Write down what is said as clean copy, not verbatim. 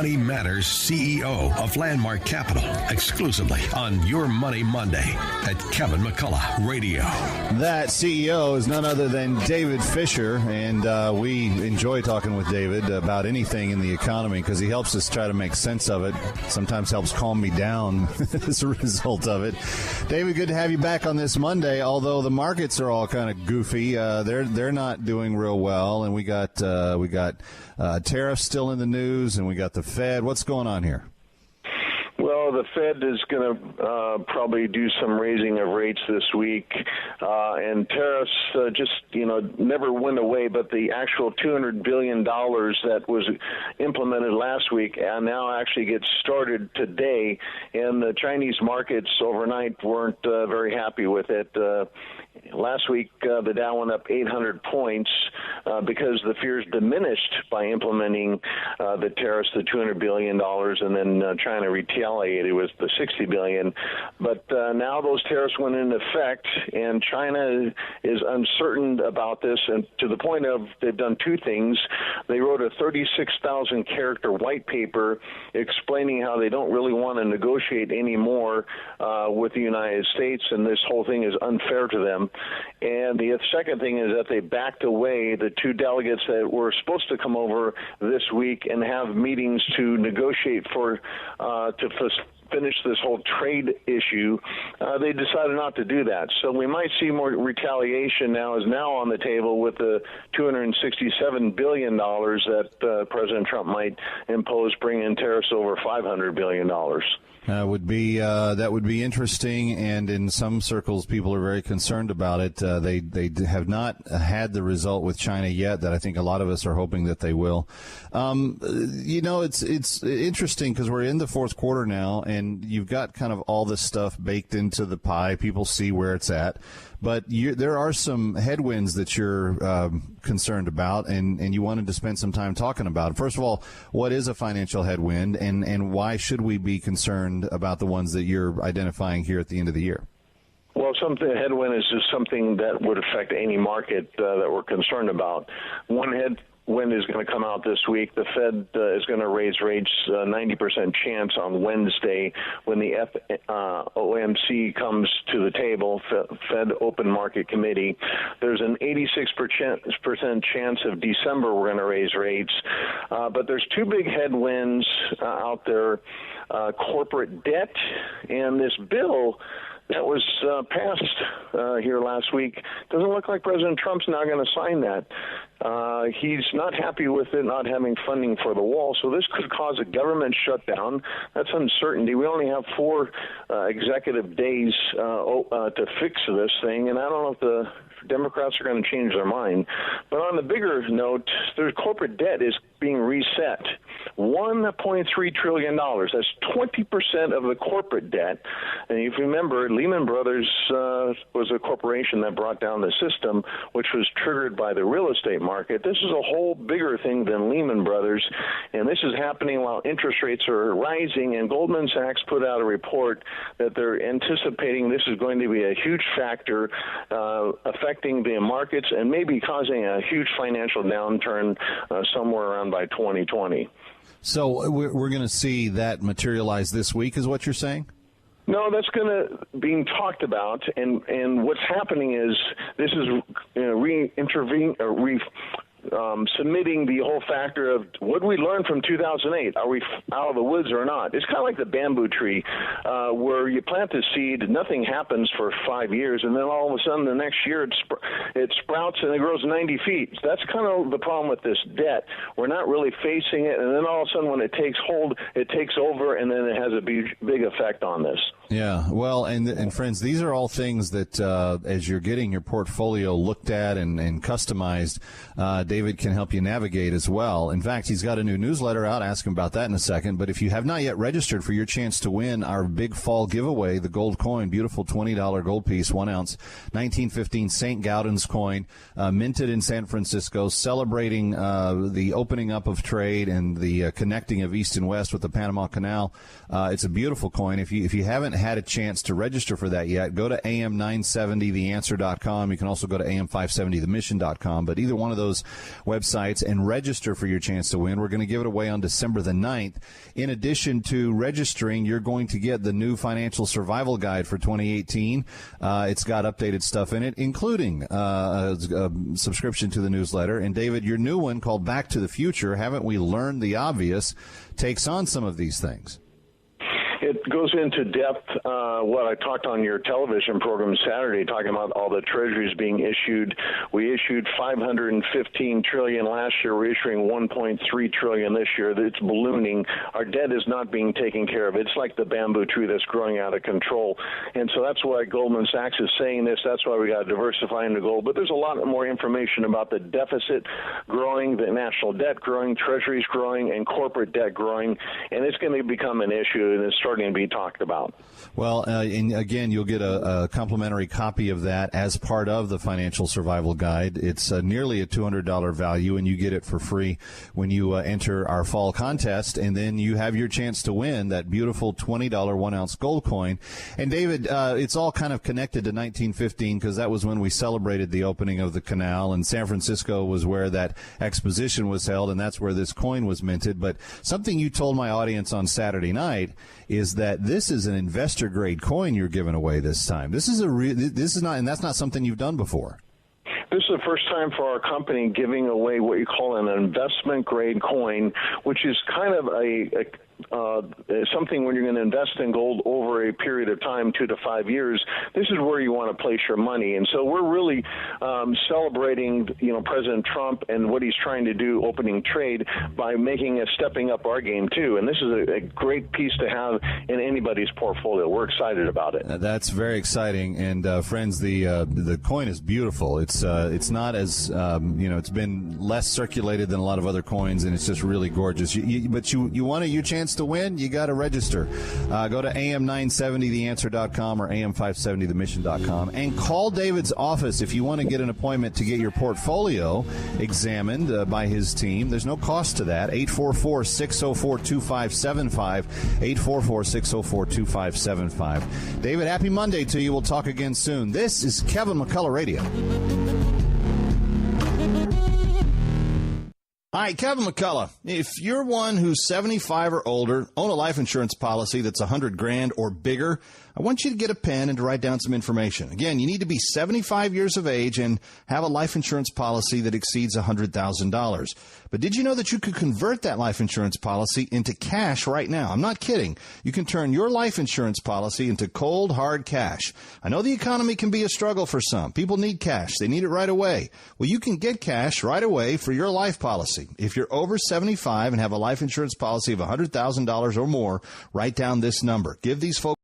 Money Matters CEO of Landmark Capital, exclusively on Your Money Monday at Kevin McCullough Radio. That CEO is none other than David Fischer, and we enjoy talking with David about anything in the economy because he helps us try to make sense of it, sometimes helps calm me down as a result of it. David, good to have you back on this Monday, although the markets are all kind of goofy. They're not doing real well, and we got tariffs still in the news, and we got the Fed. What's going on here? Well, the Fed is going to probably do some raising of rates this week, and tariffs never went away, but the actual $200 billion that was implemented last week now actually gets started today, and the Chinese markets overnight weren't very happy with it. Last week, the Dow went up 800 points because the fears diminished by implementing the tariffs, the $200 billion, and then China retaliated with the $60 billion. But now those tariffs went into effect, and China is uncertain about this, and to the point of they've done two things. They wrote a 36,000-character white paper explaining how they don't really want to negotiate anymore with the United States, and this whole thing is unfair to them. And the second thing is that they backed away the two delegates that were supposed to come over this week and have meetings to negotiate finish this whole trade issue. They decided not to do that. So we might see more retaliation now on the table with the $267 billion that President Trump might impose, bringing in tariffs over $500 billion. That would be interesting, and in some circles, people are very concerned about it. They have not had the result with China yet that I think a lot of us are hoping that they will. It's interesting because we're in the fourth quarter now, and you've got kind of all this stuff baked into the pie. People see where it's at. But there are some headwinds that you're concerned about, and you wanted to spend some time talking about it. First of all, what is a financial headwind, and why should we be concerned about the ones that you're identifying here at the end of the year? Well, a headwind is just something that would affect any market that we're concerned about. One headwind is going to come out this week. The Fed is going to raise rates 90% chance on Wednesday when the FOMC comes to the table, Fed Open Market Committee. There's an 86% chance of December we're going to raise rates. But there's two big headwinds out there, corporate debt and this bill that was passed here last week. Doesn't look like President Trump's now going to sign that. He's not happy with it not having funding for the wall, so this could cause a government shutdown. That's uncertainty. We only have 4 executive days to fix this thing, and I don't know if the Democrats are going to change their mind. But on the bigger note, their corporate debt is being reset. $1.3 trillion. That's 20% of the corporate debt. And if you remember, Lehman Brothers was a corporation that brought down the system, which was triggered by the real estate market. This is a whole bigger thing than Lehman Brothers, and this is happening while interest rates are rising, and Goldman Sachs put out a report that they're anticipating this is going to be a huge factor affecting the markets and maybe causing a huge financial downturn somewhere around by 2020. So we're going to see that materialize this week, is what you're saying? No, that's going to being talked about, and what's happening is this is submitting the whole factor of what did we learn from 2008? Are we out of the woods or not? It's kind of like the bamboo tree where you plant the seed, nothing happens for 5 years, and then all of a sudden the next year it sprouts and it grows 90 feet. That's kind of the problem with this debt. We're not really facing it, and then all of a sudden when it takes hold, it takes over, and then it has a big effect on this. Yeah, well, and friends, these are all things that as you're getting your portfolio looked at and customized, David can help you navigate as well. In fact, he's got a new newsletter out. Ask him about that in a second. But if you have not yet registered for your chance to win our big fall giveaway, the gold coin, beautiful $20 gold piece, 1 ounce, 1915 St. Gaudens coin, minted in San Francisco, celebrating the opening up of trade and the connecting of East and West with the Panama Canal. It's a beautiful coin. If you haven't haven't had a chance to register for that yet, go to am970theanswer.com. You can also go to am570themission.com. But either one of those websites and register for your chance to win. We're going to give it away on December the 9th. In addition to registering, you're going to get the new Financial Survival Guide for 2018. It's got updated stuff in it, including a subscription to the newsletter. And, David, your new one called Back to the Future, Haven't We Learned the Obvious, takes on some of these things. It goes into depth what I talked on your television program Saturday, talking about all the treasuries being issued. We issued $515 trillion last year. We're issuing $1.3 trillion this year. It's ballooning. Our debt is not being taken care of. It's like the bamboo tree that's growing out of control. And so that's why Goldman Sachs is saying this. That's why we got to diversify into gold. But there's a lot more information about the deficit growing, the national debt growing, treasuries growing, and corporate debt growing. And it's going to become an issue, and it's starting to be talked about. Well, and again, you'll get a complimentary copy of that as part of the Financial Survival Guide. It's nearly a $200 value, and you get it for free when you enter our fall contest, and then you have your chance to win that beautiful $20 1-ounce gold coin. And, David, it's all kind of connected to 1915 because that was when we celebrated the opening of the canal, and San Francisco was where that exposition was held, and that's where this coin was minted. But something you told my audience on Saturday night is that this is an investor-grade coin you're giving away this time. This is not, and that's not something you've done before. This is the first time for our company giving away what you call an investment-grade coin, which is kind of something when you're going to invest in gold over a period of time, 2 to 5 years. This is where you want to place your money. And so we're really celebrating, President Trump and what he's trying to do, opening trade, by stepping up our game too. And this is a great piece to have in anybody's portfolio. We're excited about it. That's very exciting. And friends, the coin is beautiful. It's not as it's been less circulated than a lot of other coins, and it's just really gorgeous. But you want your chance to win, you got to register. Go to am970theanswer.com or am570themission.com and call David's office if you want to get an appointment to get your portfolio examined by his team. There's no cost to that. 844-604-2575. 844-604-2575. David, happy Monday to you. We'll talk again soon. This is Kevin McCullough Radio. Hi, Kevin McCullough. If you're one who's 75 or older, own a life insurance policy that's $100,000 or bigger, I want you to get a pen and to write down some information. Again, you need to be 75 years of age and have a life insurance policy that exceeds $100,000. But did you know that you could convert that life insurance policy into cash right now? I'm not kidding. You can turn your life insurance policy into cold, hard cash. I know the economy can be a struggle for some. People need cash. They need it right away. Well, you can get cash right away for your life policy. If you're over 75 and have a life insurance policy of $100,000 or more, write down this number. Give these folks